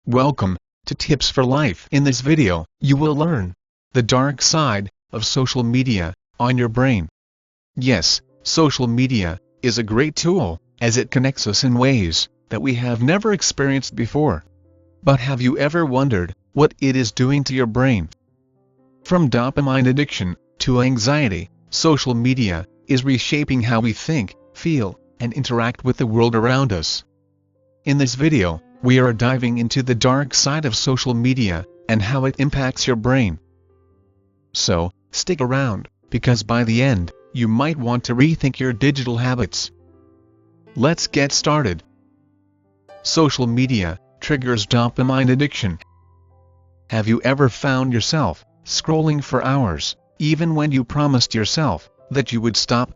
Welcome to Tips for Life. In this video, you will learn the dark side of social media on your brain. Yes, social media is a great tool as it connects us in ways that we have never experienced before. But have you ever wondered what it is doing to your brain? From dopamine addiction to anxiety, social media is reshaping how we think, feel, and interact with the world around us. In this video, we are diving into the dark side of social media and how it impacts your brain. So, stick around, because by the end, you might want to rethink your digital habits. Let's get started. Social media triggers dopamine addiction. Have you ever found yourself scrolling for hours, even when you promised yourself that you would stop?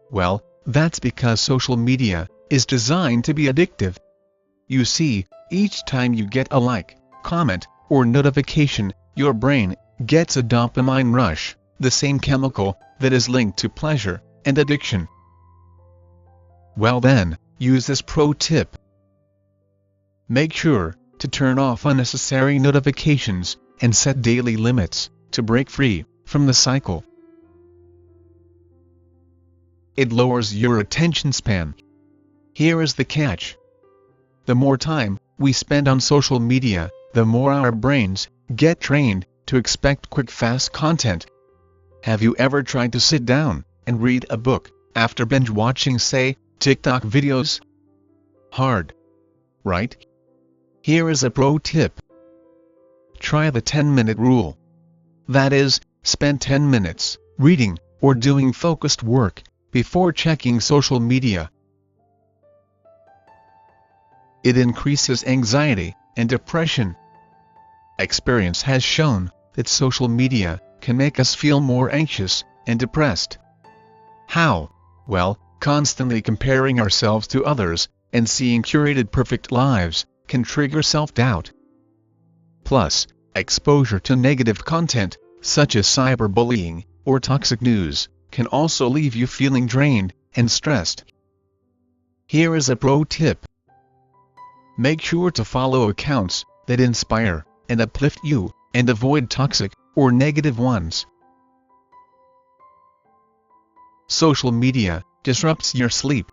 Well, that's because social media is designed to be addictive. You see, each time you get a like, comment, or notification, your brain gets a dopamine rush, the same chemical that is linked to pleasure and addiction. Well then, use this pro tip. Make sure to turn off unnecessary notifications and set daily limits to break free from the cycle. It lowers your attention span. Here is the catch. The more time we spend on social media, the more our brains get trained to expect quick, fast content. Have you ever tried to sit down and read a book after binge watching, say, TikTok videos? Hard, right? Here is a pro tip. Try the 10-minute rule. That is, spend 10 minutes reading or doing focused work before checking social media. It increases anxiety and depression. Experience has shown that social media can make us feel more anxious and depressed. How? Well, constantly comparing ourselves to others and seeing curated perfect lives can trigger self-doubt. Plus, exposure to negative content, such as cyberbullying or toxic news, can also leave you feeling drained and stressed. Here is a pro tip. Make sure to follow accounts that inspire and uplift you, and avoid toxic or negative ones. Social media disrupts your sleep.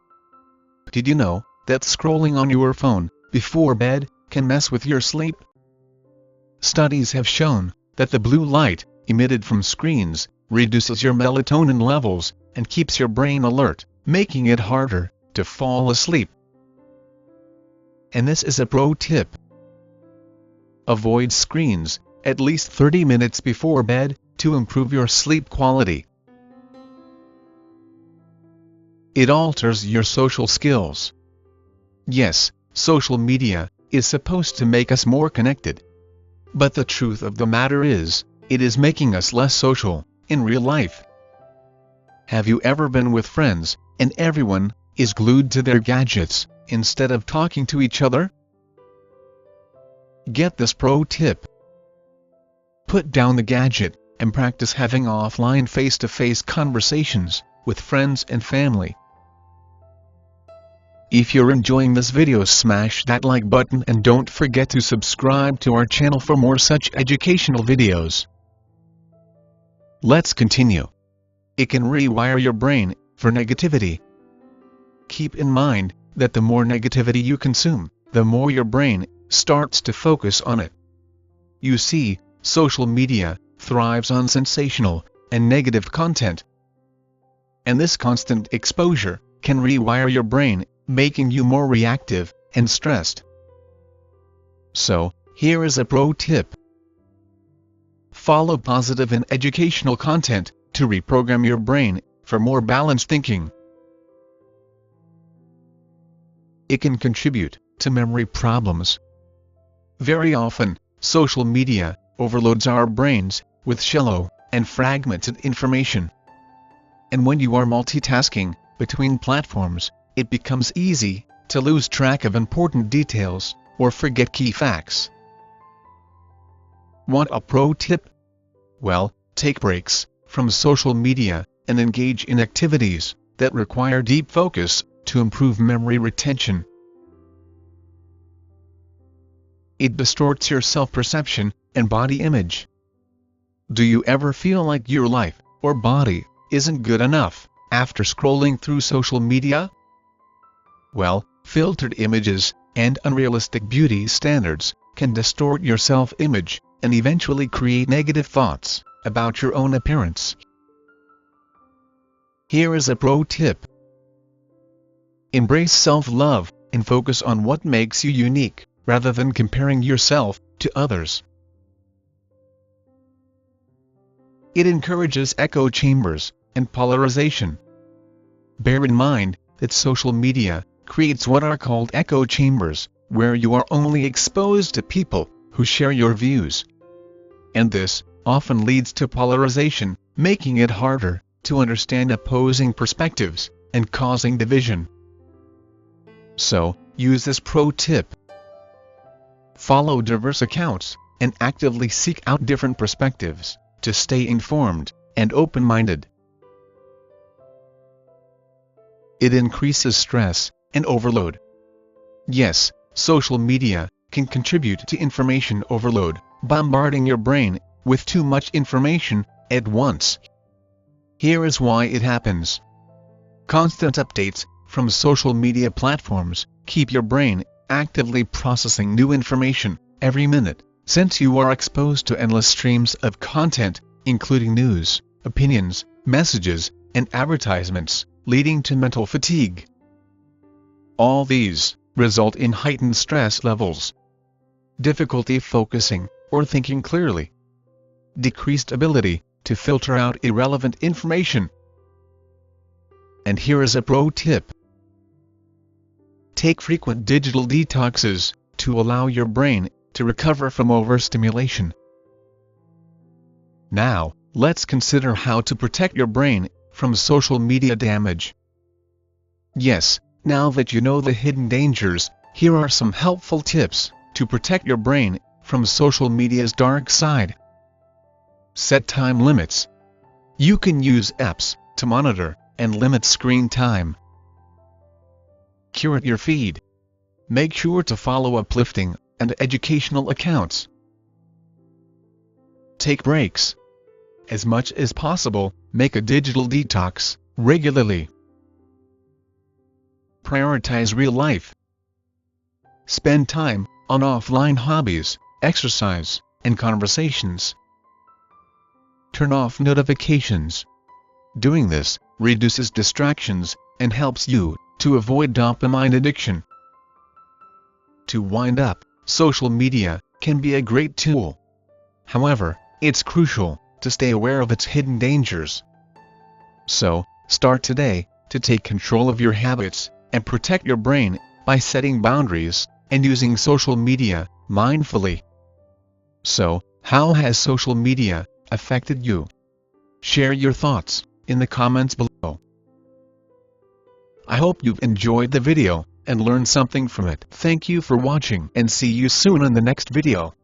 Did you know that scrolling on your phone before bed can mess with your sleep? Studies have shown that the blue light emitted from screens reduces your melatonin levels and keeps your brain alert, making it harder to fall asleep. And this is a pro tip. Avoid screens at least 30 minutes before bed to improve your sleep quality. It alters your social skills. Yes, social media is supposed to make us more connected. But the truth of the matter is, it is making us less social in real life. Have you ever been with friends and everyone is glued to their gadgets instead of talking to each other? Get this pro tip. Put down the gadget and practice having offline face-to-face conversations with friends and family. If you're enjoying this video, smash that like button and don't forget to subscribe to our channel for more such educational videos. Let's continue. It can rewire your brain for negativity. Keep in mind that the more negativity you consume, the more your brain starts to focus on it. You see, social media thrives on sensational and negative content. And this constant exposure can rewire your brain, making you more reactive and stressed. So, here is a pro tip. Follow positive and educational content to reprogram your brain for more balanced thinking. It can contribute to memory problems. Very often, social media overloads our brains with shallow and fragmented information. And when you are multitasking between platforms, it becomes easy to lose track of important details or forget key facts. Want a pro tip? Well, take breaks from social media and engage in activities that require deep focus to improve memory retention. It distorts your self-perception and body image. Do you ever feel like your life or body isn't good enough after scrolling through social media? Well, filtered images and unrealistic beauty standards can distort your self-image and eventually create negative thoughts about your own appearance. Here is a pro tip. Embrace self-love and focus on what makes you unique, rather than comparing yourself to others. It encourages echo chambers and polarization. Bear in mind that social media creates what are called echo chambers, where you are only exposed to people who share your views. And this often leads to polarization, making it harder to understand opposing perspectives and causing division. So, use this pro tip. Follow diverse accounts and actively seek out different perspectives to stay informed and open-minded. It increases stress and overload. Yes, social media can contribute to information overload, bombarding your brain with too much information at once. Here is why it happens. Constant updates from social media platforms keep your brain actively processing new information every minute, since you are exposed to endless streams of content, including news, opinions, messages, and advertisements, leading to mental fatigue. All these result in heightened stress levels, difficulty focusing or thinking clearly, decreased ability to filter out irrelevant information. And here is a pro tip. Take frequent digital detoxes to allow your brain to recover from overstimulation. Now, let's consider how to protect your brain from social media damage. Yes, now that you know the hidden dangers, here are some helpful tips to protect your brain from social media's dark side. Set time limits. You can use apps to monitor and limit screen time. Curate your feed. Make sure to follow uplifting and educational accounts. Take breaks. As much as possible, make a digital detox regularly. Prioritize real life. Spend time on offline hobbies, exercise, and conversations. Turn off notifications. Doing this reduces distractions and helps you to avoid dopamine addiction. To wind up, social media can be a great tool. However, it's crucial to stay aware of its hidden dangers. So, start today to take control of your habits and protect your brain by setting boundaries and using social media mindfully. So, how has social media affected you? Share your thoughts in the comments below. I hope you've enjoyed the video and learned something from it. Thank you for watching and see you soon in the next video.